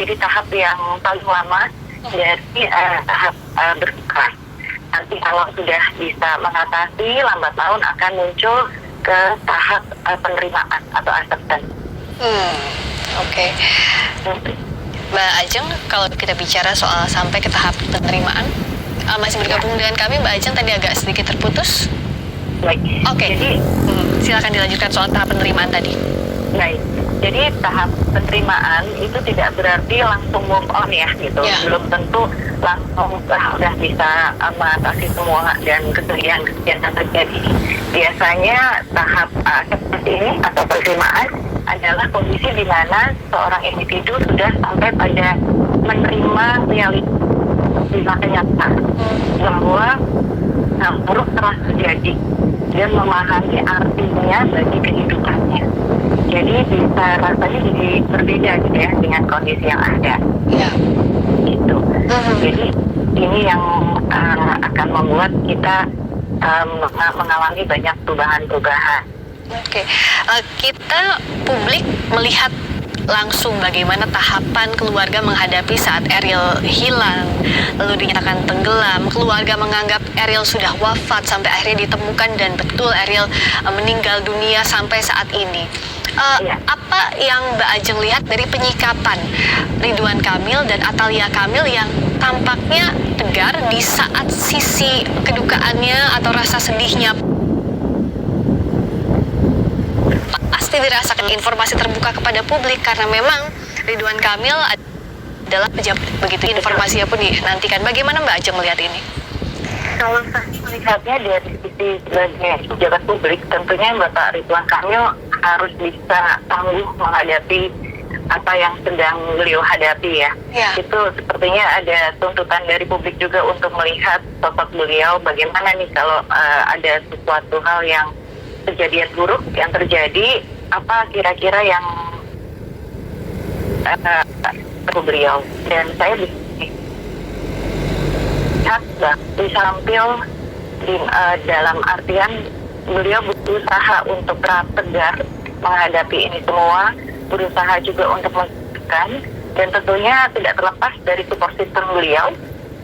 Jadi tahap yang paling lama dari tahap bersuka. Nanti kalau sudah bisa mengatasi, lambat laun akan muncul ke tahap penerimaan atau acceptance. Oke. Mbak Ajeng, kalau kita bicara soal sampai ke tahap penerimaan, masih bergabung dengan kami. Mbak Ajeng tadi agak sedikit terputus. Baik. Oke. Jadi silakan dilanjutkan soal tahap penerimaan tadi. baik. Jadi tahap penerimaan itu tidak berarti langsung move on ya gitu. Ya. Belum tentu langsung udah bisa mengatasi semua dan kesedihan yang terjadi. Biasanya tahap seperti ini atau penerimaan adalah kondisi di mana seorang individu sudah sampai pada menerima realita kenyataan bahwa buruk telah terjadi dan memahami artinya bagi kehidupannya. Jadi bisa rasanya jadi berbeda gitu ya dengan kondisi yang ada. Ya. Gitu. Jadi ini yang akan membuat kita mengalami banyak perubahan-perubahan. Oke. Kita publik melihat langsung bagaimana tahapan keluarga menghadapi saat Ariel hilang, lalu dinyatakan tenggelam. Keluarga menganggap Ariel sudah wafat sampai akhirnya ditemukan dan betul Ariel meninggal dunia sampai saat ini. Apa yang Mbak Ajeng lihat dari penyikapan Ridwan Kamil dan Atalia Kamil yang tampaknya tegar di saat sisi kedukaannya atau rasa sedihnya pasti dirasakan informasi terbuka kepada publik karena memang Ridwan Kamil adalah pejabat, begitu informasinya pun dinantikan. Bagaimana Mbak Ajeng melihat ini? Kalau saya melihatnya dari sisi sebagai pejabat publik, tentunya Bapak Ridwan Kamil harus bisa tangguh menghadapi apa yang sedang beliau hadapi ya. Itu sepertinya ada tuntutan dari publik juga untuk melihat sosok beliau bagaimana nih kalau ada sesuatu hal yang kejadian buruk yang terjadi, apa kira-kira yang beliau. Dan saya lihat bisa tampil dalam artian beliau berusaha untuk tegar menghadapi ini semua, berusaha juga untuk menentukan, dan tentunya tidak terlepas dari support system beliau,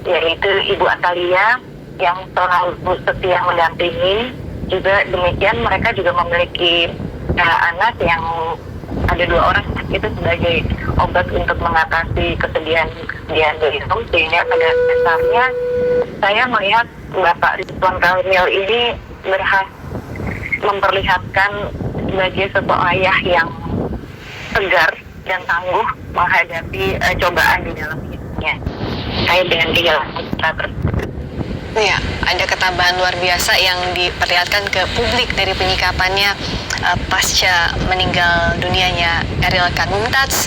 yaitu Ibu Atalia yang selalu setia mendampingi. Juga demikian mereka juga memiliki anak yang ada 2 orang itu sebagai obat untuk mengatasi kesedihan beliau. Sehingga pada dasarnya saya melihat Bapak Ridwan Kamil ini berhasil memperlihatkan sebagai sosok ayah yang tegar dan tangguh menghadapi cobaan di dalam hidupnya. Kait dengan kehilangan putra tersebut. Ya, ada ketabahan luar biasa yang diperlihatkan ke publik dari penyikapannya pasca meninggal dunianya Ariel Khan Mumtaz,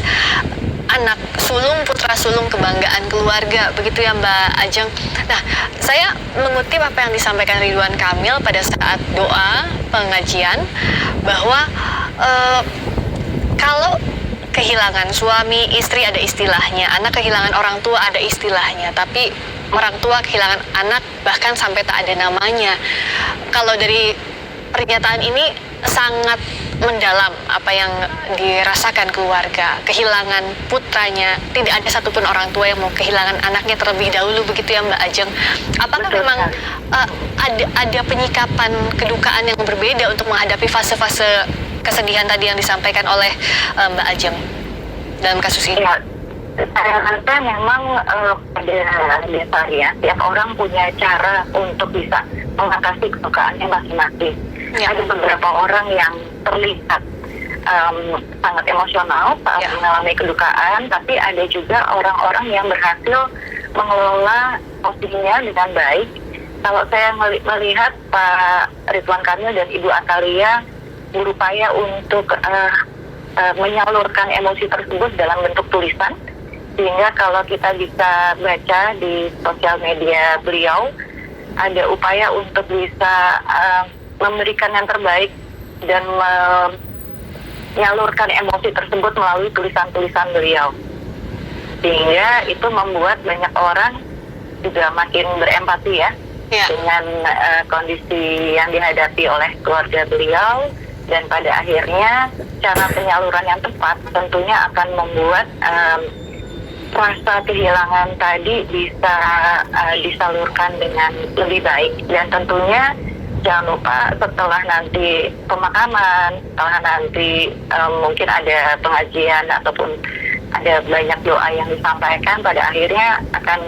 anak sulung, putra sulung kebanggaan keluarga, begitu ya Mbak Ajeng. Nah, saya mengutip apa yang disampaikan Ridwan Kamil pada saat doa pengajian, bahwa kalau kehilangan suami, istri ada istilahnya, anak kehilangan orang tua ada istilahnya, tapi orang tua kehilangan anak bahkan sampai tak ada namanya. Kalau dari pernyataan ini sangat mendalam apa yang dirasakan keluarga, kehilangan putranya, tidak ada satupun orang tua yang mau kehilangan anaknya terlebih dahulu, begitu ya Mbak Ajeng. Apakah memang ada penyikapan kedukaan yang berbeda untuk menghadapi fase-fase kesedihan tadi yang disampaikan oleh Mbak Ajeng dalam kasus ini? Ya, saya rasa memang pada dasarnya tiap orang punya cara untuk bisa mengatasi kedukaannya masing-masing. Ya. Ada beberapa orang yang terlihat sangat emosional saat mengalami kedukaan, tapi ada juga orang-orang yang berhasil mengelola emosinya dengan baik. Kalau saya melihat Pak Ridwan Kamil dan Ibu Atalia berupaya untuk menyalurkan emosi tersebut dalam bentuk tulisan, sehingga kalau kita bisa baca di sosial media beliau, ada upaya untuk bisa memberikan yang terbaik dan menyalurkan emosi tersebut melalui tulisan-tulisan beliau. Sehingga itu membuat banyak orang juga makin berempati ya dengan kondisi yang dihadapi oleh keluarga beliau, dan pada akhirnya cara penyaluran yang tepat tentunya akan membuat rasa kehilangan tadi bisa disalurkan dengan lebih baik. Dan tentunya jangan lupa setelah nanti pemakaman, setelah nanti mungkin ada pengajian ataupun ada banyak doa yang disampaikan, pada akhirnya akan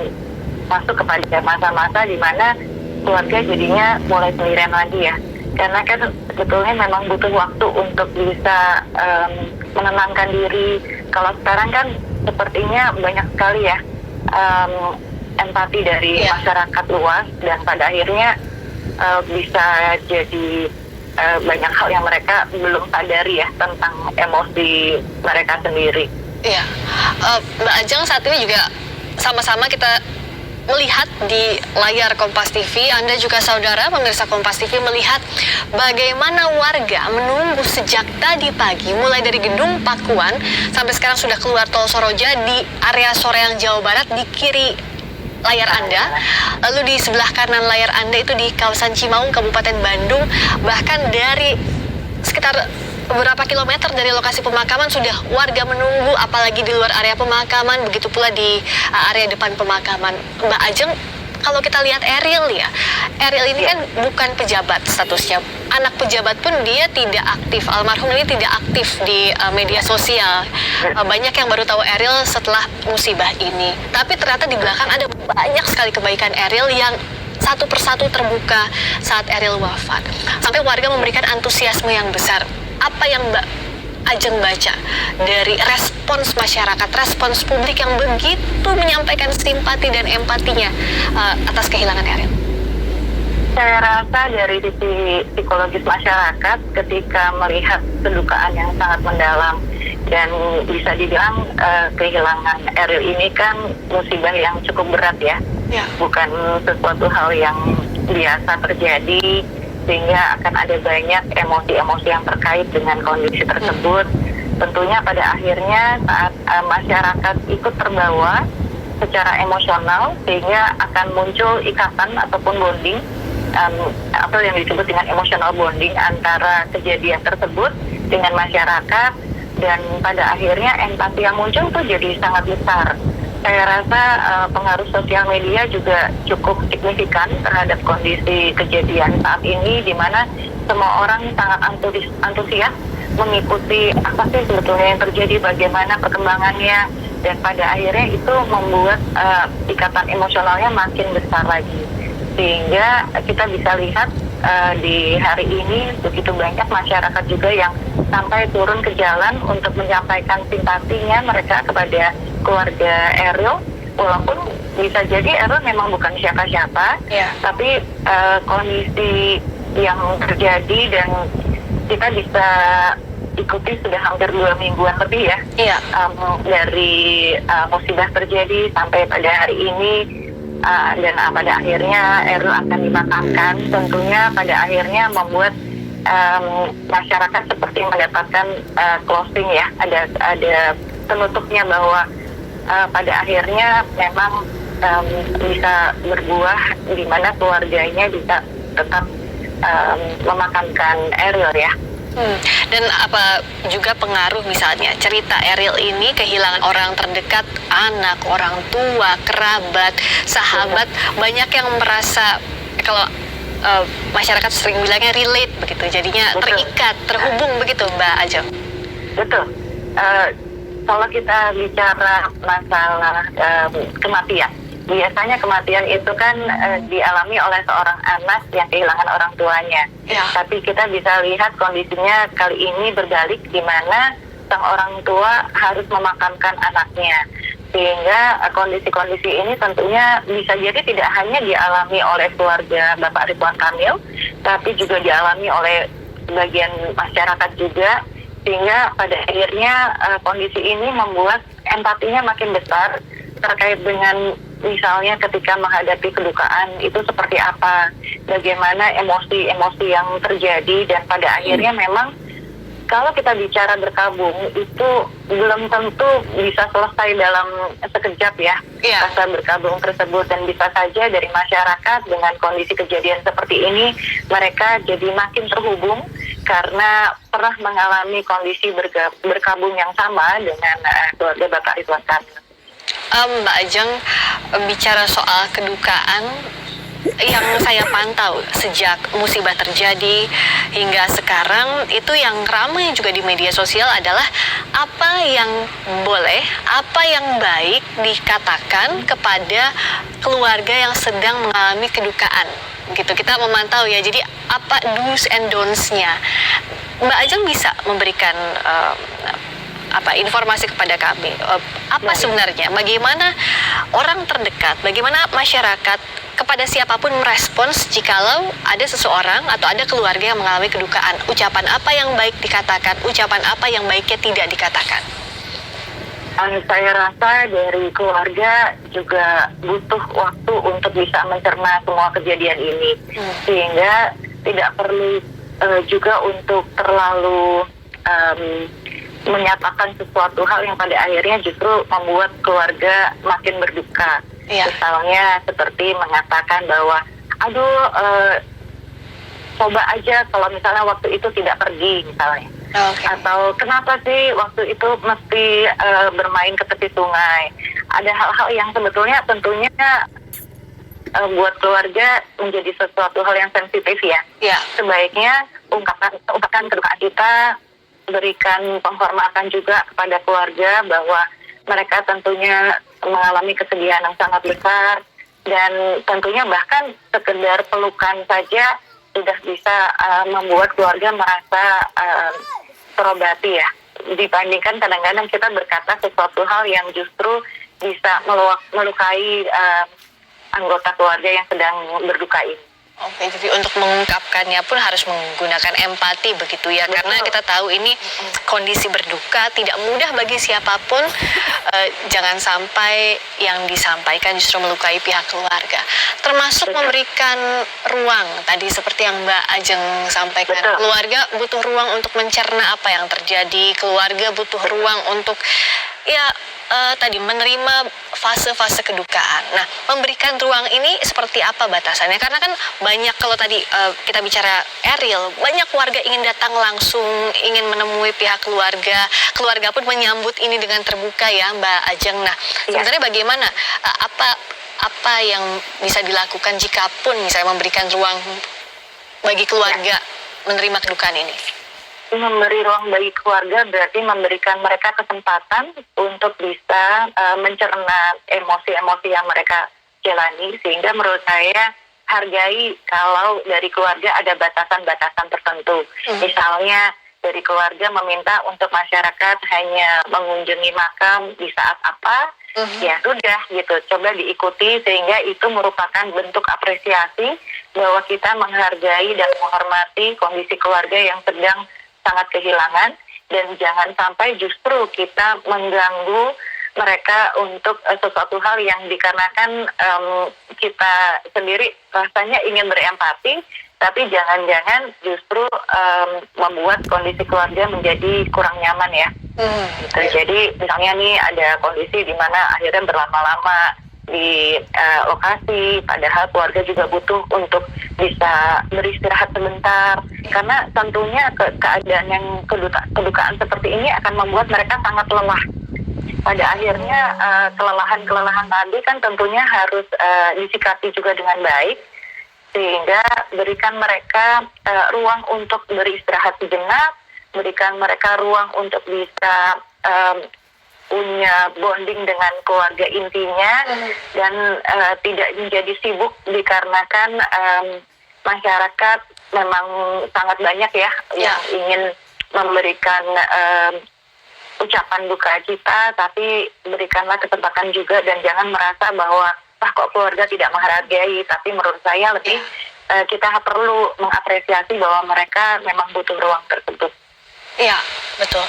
masuk kepada masa-masa di mana keluarga jadinya mulai sendirian lagi ya. Karena kan sebetulnya memang butuh waktu untuk bisa menenangkan diri. Kalau sekarang kan sepertinya banyak sekali ya empati dari masyarakat luas, dan pada akhirnya bisa jadi banyak hal yang mereka belum sadari ya tentang emosi mereka sendiri. Iya, Mbak Ajeng, saat ini juga sama-sama kita melihat di layar Kompas TV, Anda juga saudara pemirsa Kompas TV melihat bagaimana warga menunggu sejak tadi pagi, mulai dari Gedung Pakuan sampai sekarang sudah keluar tol Soroja di area Soreang, Jawa Barat di kiri layar Anda. Lalu di sebelah kanan layar Anda itu di kawasan Cimaung, Kabupaten Bandung, bahkan dari sekitar beberapa kilometer dari lokasi pemakaman sudah warga menunggu, apalagi di luar area pemakaman, begitu pula di area depan pemakaman. Mbak Ajeng, kalau kita lihat Eril ya, Eril ini kan bukan pejabat statusnya, anak pejabat pun dia tidak aktif, almarhum ini tidak aktif di media sosial. Banyak yang baru tahu Eril setelah musibah ini, tapi ternyata di belakang ada banyak sekali kebaikan Eril yang satu persatu terbuka saat Eril wafat. Sampai warga memberikan antusiasme yang besar. Apa yang Mbak Ajeng baca dari respons masyarakat, respons publik yang begitu menyampaikan simpati dan empatinya atas kehilangan Eril? Saya rasa dari sisi psikologis masyarakat ketika melihat kedukaan yang sangat mendalam, dan bisa dibilang kehilangan Eril ini kan musibah yang cukup berat ya. Bukan sesuatu hal yang biasa terjadi, sehingga akan ada banyak emosi-emosi yang terkait dengan kondisi tersebut. Tentunya pada akhirnya saat masyarakat ikut terbawa secara emosional, sehingga akan muncul ikatan ataupun bonding, atau yang disebut dengan emotional bonding antara kejadian tersebut dengan masyarakat, dan pada akhirnya empati yang muncul tuh jadi sangat besar. Saya rasa pengaruh sosial media juga cukup signifikan terhadap kondisi kejadian saat ini, di mana semua orang sangat antusias mengikuti apa sih sebetulnya yang terjadi, bagaimana perkembangannya, dan pada akhirnya itu membuat ikatan emosionalnya makin besar lagi. Sehingga kita bisa lihat di hari ini begitu banyak masyarakat juga yang sampai turun ke jalan untuk menyampaikan simpatinya mereka kepada keluarga Eril, walaupun bisa jadi Eril memang bukan siapa-siapa, tapi kondisi yang terjadi dan kita bisa ikuti sudah hampir 2 mingguan lebih ya, dari musibah terjadi sampai pada hari ini, dan pada akhirnya Eril akan dimakamkan. Tentunya pada akhirnya membuat masyarakat seperti mendapatkan closing ya, ada penutupnya bahwa pada akhirnya memang bisa berbuah di mana keluarganya bisa tetap memakamkan Eril ya. Dan apa juga pengaruh misalnya cerita Eril ini kehilangan orang terdekat, anak, orang tua, kerabat, sahabat, banyak yang merasa kalau masyarakat sering bilangnya relate begitu, jadinya terikat, terhubung begitu Mbak Ajeng. Betul. Kalau kita bicara masalah kematian, biasanya kematian itu kan dialami oleh seorang anak yang kehilangan orang tuanya. Tapi kita bisa lihat kondisinya kali ini berbalik, di mana sang orang tua harus memakamkan anaknya. Sehingga kondisi-kondisi ini tentunya bisa jadi tidak hanya dialami oleh keluarga Bapak Ridwan Kamil, tapi juga dialami oleh sebagian masyarakat juga. Sehingga pada akhirnya kondisi ini membuat empatinya makin besar terkait dengan misalnya ketika menghadapi kedukaan itu seperti apa, bagaimana emosi-emosi yang terjadi, dan pada akhirnya memang kalau kita bicara berkabung itu belum tentu bisa selesai dalam sekejap ya, rasa berkabung tersebut, dan bisa saja dari masyarakat dengan kondisi kejadian seperti ini mereka jadi makin terhubung karena pernah mengalami kondisi berkabung yang sama dengan keluarga Bapak Ridwan Kamil. Mbak Ajeng, bicara soal kedukaan yang saya pantau sejak musibah terjadi hingga sekarang, itu yang ramai juga di media sosial adalah apa yang boleh, apa yang baik dikatakan kepada keluarga yang sedang mengalami kedukaan. Gitu, kita memantau ya. Jadi apa do's and don'ts-nya? Mbak Ajeng bisa memberikan informasi kepada kami, apa sebenarnya, bagaimana orang terdekat, bagaimana masyarakat kepada siapapun merespons jikalau ada seseorang atau ada keluarga yang mengalami kedukaan, ucapan apa yang baik dikatakan, ucapan apa yang baiknya tidak dikatakan? Saya rasa dari keluarga juga butuh waktu untuk bisa mencerna semua kejadian ini, sehingga tidak perlu juga untuk terlalu menyatakan sesuatu hal yang pada akhirnya justru membuat keluarga makin berduka. Misalnya seperti mengatakan bahwa coba aja kalau misalnya waktu itu tidak pergi misalnya. Atau kenapa sih waktu itu mesti bermain ke tepi sungai. Ada hal-hal yang sebetulnya tentunya buat keluarga menjadi sesuatu hal yang sensitif ya. Sebaiknya ungkapkan kedukaan kita, berikan penghormatan juga kepada keluarga bahwa mereka tentunya mengalami kesedihan yang sangat besar, dan tentunya bahkan sekedar pelukan saja sudah bisa membuat keluarga merasa terobati ya, dibandingkan kadang-kadang kita berkata sesuatu hal yang justru bisa melukai anggota keluarga yang sedang berduka ini. Oke, jadi untuk mengungkapkannya pun harus menggunakan empati begitu ya. Betul. Karena kita tahu ini kondisi berduka tidak mudah bagi siapapun. Jangan sampai yang disampaikan justru melukai pihak keluarga. Termasuk memberikan ruang, tadi seperti yang Mbak Ajeng sampaikan. Betul. Keluarga butuh ruang untuk mencerna apa yang terjadi. Keluarga butuh ruang untuk tadi menerima fase-fase kedukaan. Nah, memberikan ruang ini seperti apa batasannya? Karena kan banyak, kalau tadi kita bicara Eril, banyak warga ingin datang langsung, ingin menemui pihak keluarga. Keluarga pun menyambut ini dengan terbuka ya, Mbak Ajeng. Nah, sebenarnya bagaimana? Apa yang bisa dilakukan jika pun misalnya memberikan ruang bagi keluarga menerima kedukaan ini? Memberi ruang bagi keluarga berarti memberikan mereka kesempatan untuk bisa mencerna emosi-emosi yang mereka jalani, sehingga menurut saya hargai kalau dari keluarga ada batasan-batasan tertentu. Misalnya dari keluarga meminta untuk masyarakat hanya mengunjungi makam di saat apa, ya sudah gitu, coba diikuti, sehingga itu merupakan bentuk apresiasi bahwa kita menghargai dan menghormati kondisi keluarga yang sedang sangat kehilangan, dan jangan sampai justru kita mengganggu mereka untuk sesuatu hal yang dikarenakan kita sendiri rasanya ingin berempati, tapi jangan-jangan justru membuat kondisi keluarga menjadi kurang nyaman ya. Gitu. Jadi misalnya nih ada kondisi di mana akhirnya berlama-lama di lokasi, padahal keluarga juga butuh untuk bisa beristirahat sebentar, karena tentunya keadaan yang kedukaan seperti ini akan membuat mereka sangat lelah. Pada akhirnya kelelahan tadi kan tentunya harus disikapi juga dengan baik, sehingga berikan mereka ruang untuk beristirahat sejenak, berikan mereka ruang untuk bisa punya bonding dengan keluarga intinya, dan tidak menjadi sibuk dikarenakan masyarakat memang sangat banyak ya yang ingin memberikan ucapan duka cita, tapi berikanlah kesempatan juga, dan jangan merasa bahwa kok keluarga tidak menghargai, tapi menurut saya lebih kita perlu mengapresiasi bahwa mereka memang butuh ruang tersebut. Iya, betul.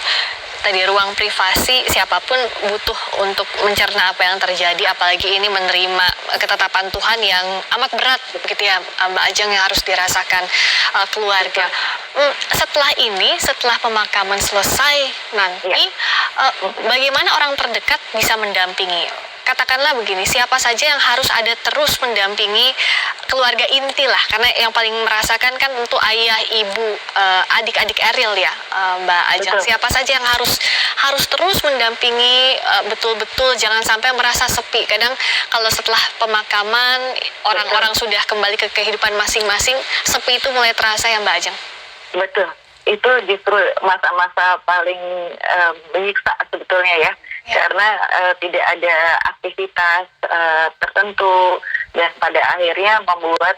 Tadi ruang privasi, siapapun butuh untuk mencerna apa yang terjadi, apalagi ini menerima ketetapan Tuhan yang amat berat begitu ya, Mbak Ajeng, yang harus dirasakan keluarga. Setelah pemakaman selesai nanti, bagaimana orang terdekat bisa mendampingi? Katakanlah begini, siapa saja yang harus ada terus mendampingi keluarga inti lah, karena yang paling merasakan kan tentu ayah, ibu, adik-adik Eril ya, Mbak Ajeng. Siapa saja yang harus terus mendampingi betul-betul, jangan sampai merasa sepi. Kadang kalau setelah pemakaman orang-orang sudah kembali ke kehidupan masing-masing, sepi itu mulai terasa ya Mbak Ajeng. Betul, itu justru masa-masa paling menyiksa sebetulnya ya. Karena tidak ada aktivitas tertentu dan pada akhirnya membuat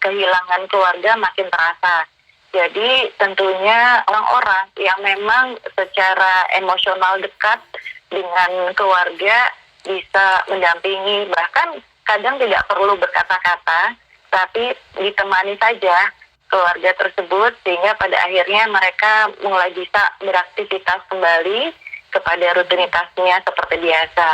kehilangan keluarga makin terasa. Jadi tentunya orang-orang yang memang secara emosional dekat dengan keluarga bisa mendampingi, bahkan kadang tidak perlu berkata-kata, tapi ditemani saja keluarga tersebut sehingga pada akhirnya mereka mulai bisa beraktivitas kembali kepada rutinitasnya seperti biasa.